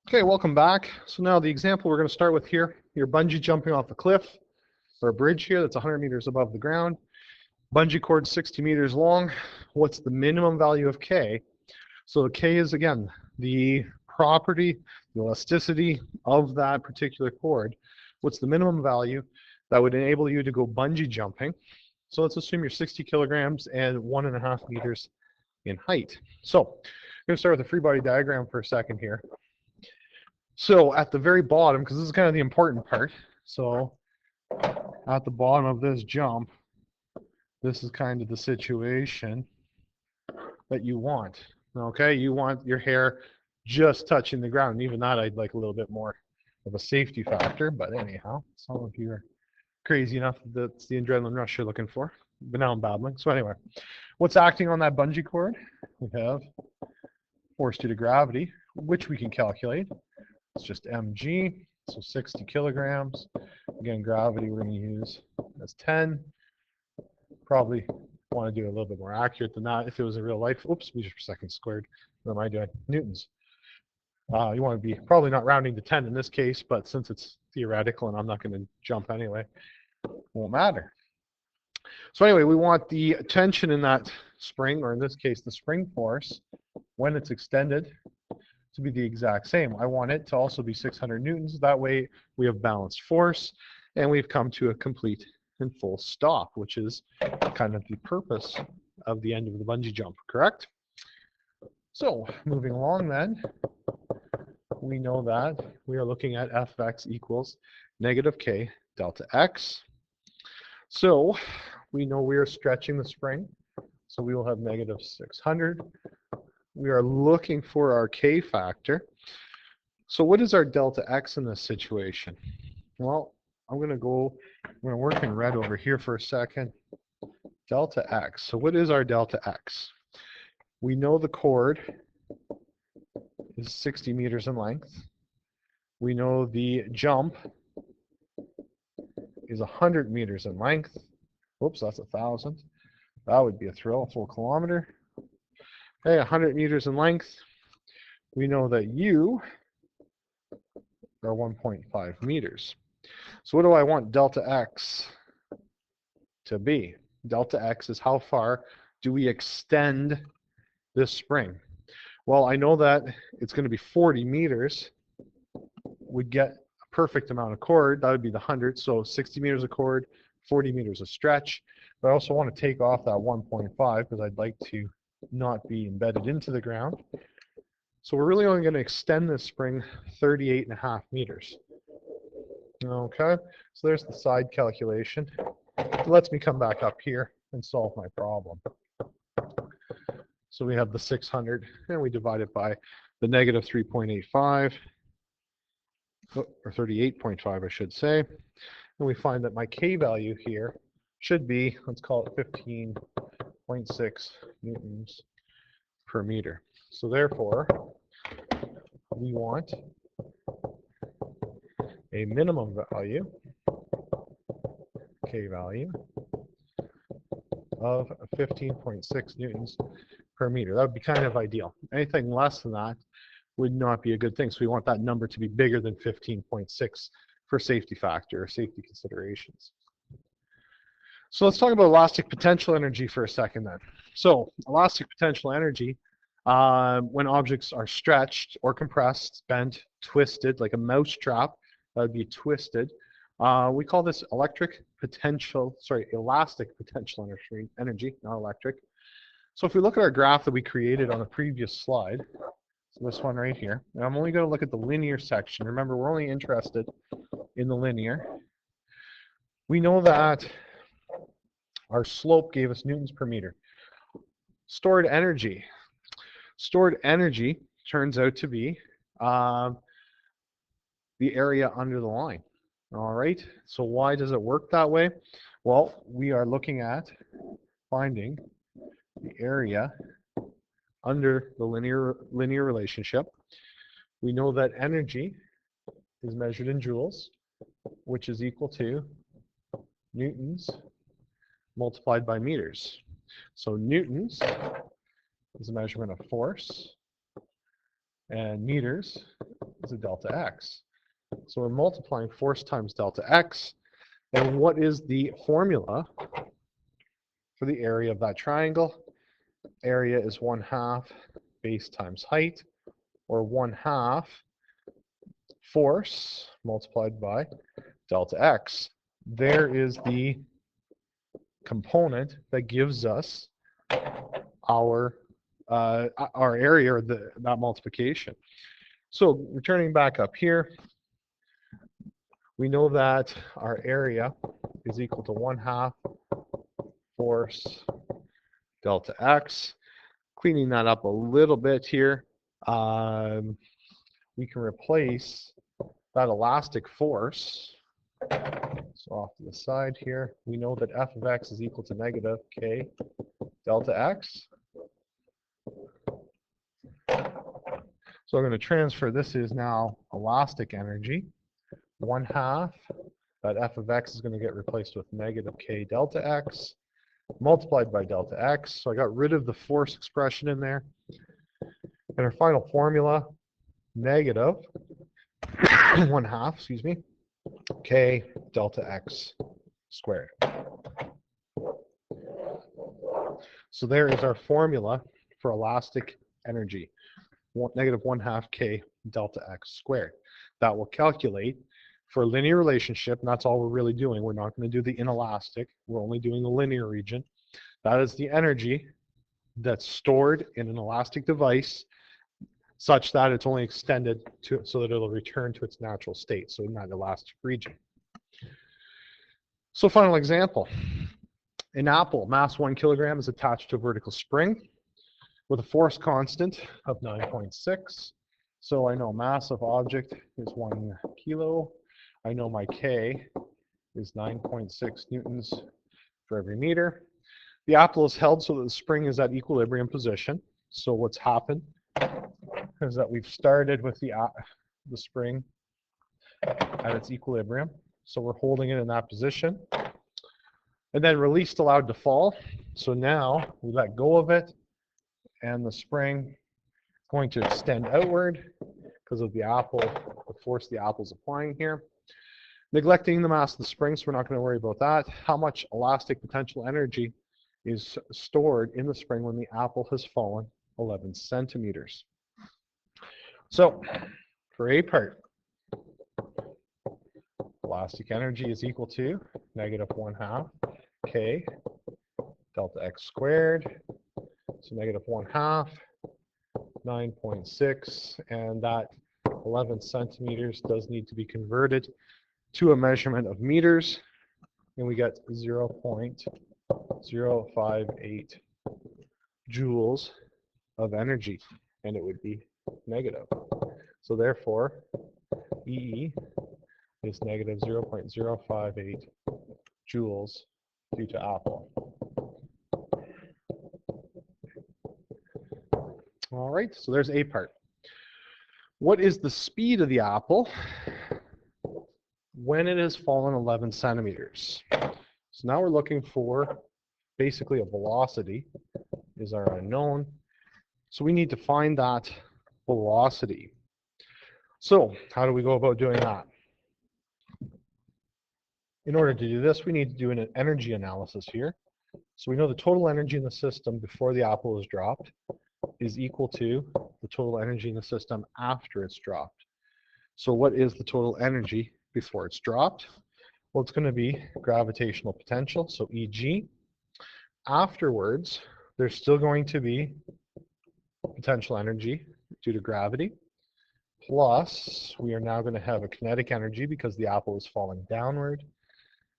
Okay, welcome back. So now the example we're going to start with here, you're bungee jumping off a cliff or a bridge here that's 100 meters above the ground. Bungee cord 60 meters long. What's the minimum value of K? So the K is, again, the property, the elasticity of that particular cord. What's the minimum value that would enable you to go bungee jumping? So let's assume you're 60 kilograms and 1.5 meters in height. So I'm going to start with a free body diagram for a second here. So at the very bottom, because this is kind of the important part, so at the bottom of this jump, this is kind of the situation that you want. Okay, you want your hair just touching the ground. And even that, I'd like a little bit more of a safety factor. But anyhow, some of you are crazy enough that that's the adrenaline rush you're looking for. But now I'm babbling. So anyway, what's acting on that bungee cord? We have force due to gravity, which we can calculate. It's just mg, so 60 kilograms. Again, gravity we're going to use as 10. Probably want to do a little bit more accurate than that if it was in real life. Oops, meters per second squared. What am I doing? Newtons. You want to be probably not rounding to 10 in this case, but since it's theoretical and I'm not going to jump anyway, it won't matter. So anyway, we want the tension in that spring, or in this case, the spring force, when it's extended, to be the exact same. I want it to also be 600 newtons. That way we have balanced force and we've come to a complete and full stop, which is kind of the purpose of the end of the bungee jump, correct? So moving along then, we know that we are looking at Fx equals negative K delta X. So we know we are stretching the spring, so we will have negative 600. We are looking for our K factor. So what is our delta X in this situation? Well, I'm going to work in red over here for a second. Delta X. So what is our delta X? We know the cord is 60 meters in length. We know the jump is 100 meters in length. Whoops, that's 1,000. That would be a thrill, a full kilometer. Okay, 100 meters in length. We know that U are 1.5 meters. So what do I want delta X to be? Delta X is how far do we extend this spring? Well, I know that it's going to be 40 meters. We'd get a perfect amount of cord. That would be the 100. So 60 meters of cord, 40 meters of stretch. But I also want to take off that 1.5 because I'd like to not be embedded into the ground. So we're really only going to extend this spring 38.5 meters. Okay, so there's the side calculation. It lets me come back up here and solve my problem. So we have the 600, and we divide it by the negative 3.85, or 38.5, I should say. And we find that my K value here should be, let's call it 15.6 newtons per meter. So therefore, we want a minimum value, K value, of 15.6 newtons per meter. That would be kind of ideal. Anything less than that would not be a good thing. So we want that number to be bigger than 15.6 for safety factor or safety considerations. So let's talk about elastic potential energy for a second then. So elastic potential energy, when objects are stretched or compressed, bent, twisted, like a mouse trap, that would be twisted. We call this elastic potential energy, not electric. So if we look at our graph that we created on the previous slide, so this one right here, and I'm only going to look at the linear section. Remember, we're only interested in the linear. We know that our slope gave us newtons per meter. Stored energy. Stored energy turns out to be the area under the line. All right, so why does it work that way? Well, we are looking at finding the area under the linear relationship. We know that energy is measured in joules, which is equal to newtons multiplied by meters. So newtons is a measurement of force, and meters is a delta x. So we're multiplying force times delta x. And what is the formula for the area of that triangle? Area is 1/2 base times height, or 1/2 force multiplied by delta x. There is the component that gives us our area, or that multiplication. So returning back up here, we know that our area is equal to 1/2 force delta x. Cleaning that up a little bit here, we can replace that elastic force. So off to the side here, we know that f of x is equal to negative k delta x. So I'm going to transfer, this is now elastic energy. 1/2, that f of x is going to get replaced with negative k delta x multiplied by delta x. So I got rid of the force expression in there. And our final formula, negative 1/2, excuse me, k delta x squared. So there is our formula for elastic energy, negative 1/2 k delta x squared. That will calculate for a linear relationship, and that's all we're really doing. We're not going to do the inelastic. We're only doing the linear region. That is the energy that's stored in an elastic device such that it's only extended to so that it'll return to its natural state, so in that elastic region. So final example. An apple, mass 1 kilogram, is attached to a vertical spring with a force constant of 9.6. So I know mass of object is 1 kilo. I know my K is 9.6 newtons for every meter. The apple is held so that the spring is at equilibrium position. So what's happened is that we've started with the spring at its equilibrium. So we're holding it in that position. And then released allowed to fall. So now we let go of it, and the spring is going to extend outward because of the apple, the force the apple is applying here. Neglecting the mass of the spring, so we're not going to worry about that. How much elastic potential energy is stored in the spring when the apple has fallen 11 centimeters? So for A part, elastic energy is equal to negative 1/2 k delta x squared. So negative 1/2, 9.6, and that 11 centimeters does need to be converted to a measurement of meters, and we get 0.058 joules of energy, and it would be negative. So therefore, E is negative 0.058 joules due to apple. All right, so there's A part. What is the speed of the apple when it has fallen 11 centimeters? So now we're looking for basically a velocity is our unknown. So we need to find that velocity. So how do we go about doing that? In order to do this, we need to do an energy analysis here. So we know the total energy in the system before the apple is dropped is equal to the total energy in the system after it's dropped. So what is the total energy before it's dropped? Well, it's going to be gravitational potential, so Eg. Afterwards, there's still going to be potential energy due to gravity, plus we are now going to have a kinetic energy because the apple is falling downward.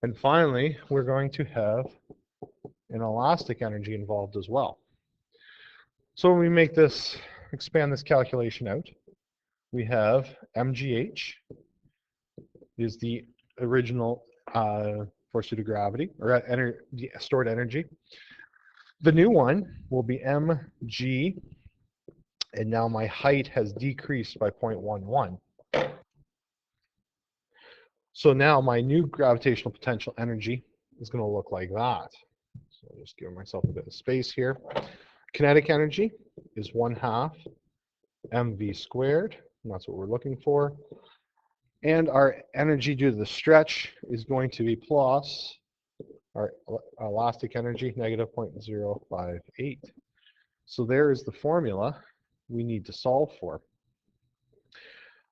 And finally, we're going to have an elastic energy involved as well. So when we make this, expand this calculation out, we have mgh is the original force due to gravity, or stored energy. The new one will be mg, and now my height has decreased by 0.11. So now my new gravitational potential energy is going to look like that. So I'll just give myself a bit of space here. Kinetic energy is 1/2 mv squared and that's what we're looking for. And our energy due to the stretch is going to be plus our elastic energy, negative 0.058. So there is the formula we need to solve for.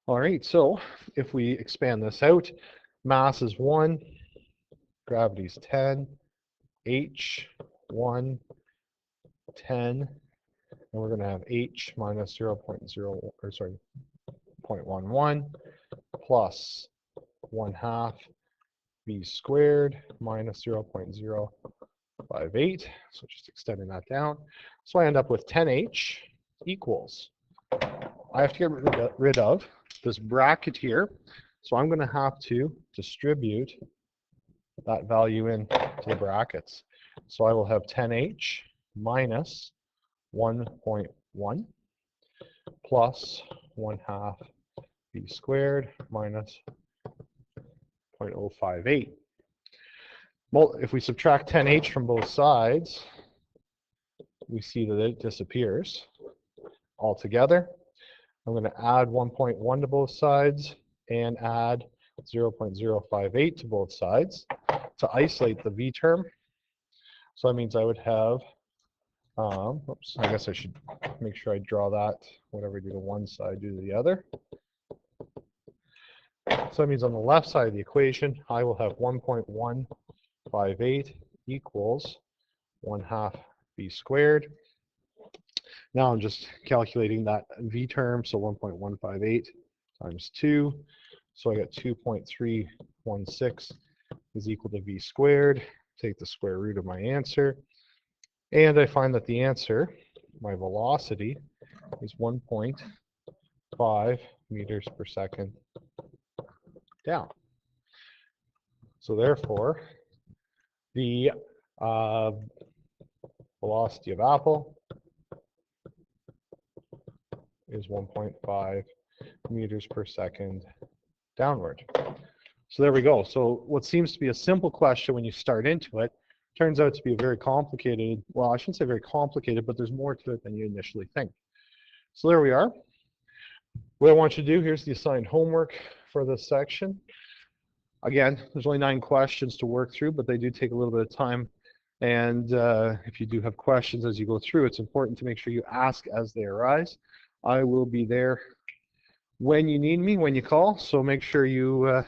All right, so if we expand this out, mass is 1, gravity is 10, H, 1, 10, and we're going to have H minus 0.11 plus 1/2 V squared minus 0.058. So just extending that down. So I end up with 10H equals, I have to get rid of this bracket here. So I'm going to have to distribute that value into the brackets. So I will have 10H minus 1.1 plus 1/2 V squared minus 0.058. Well, if we subtract 10H from both sides, we see that it disappears altogether. I'm going to add 1.1 to both sides and add 0.058 to both sides to isolate the V term. So that means I would have, oops, I guess I should make sure I draw that, whatever I do to one side, do to the other. So that means on the left side of the equation, I will have 1.158 equals 1/2 V squared. Now I'm just calculating that V term, so 1.158 times 2. So I got 2.316 is equal to V squared. Take the square root of my answer. And I find that the answer, my velocity, is 1.5 meters per second down. So therefore, the velocity of Apple is 1.5 meters per second downward. So there we go. So what seems to be a simple question when you start into it turns out to be a very complicated, well, I shouldn't say very complicated, but there's more to it than you initially think. So there we are. What I want you to do, here's the assigned homework for this section. Again, there's only 9 questions to work through, but they do take a little bit of time. And if you do have questions as you go through, it's important to make sure you ask as they arise. I will be there when you need me, when you call, so make sure you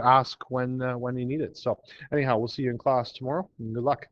ask when you need it. So anyhow, we'll see you in class tomorrow, and good luck.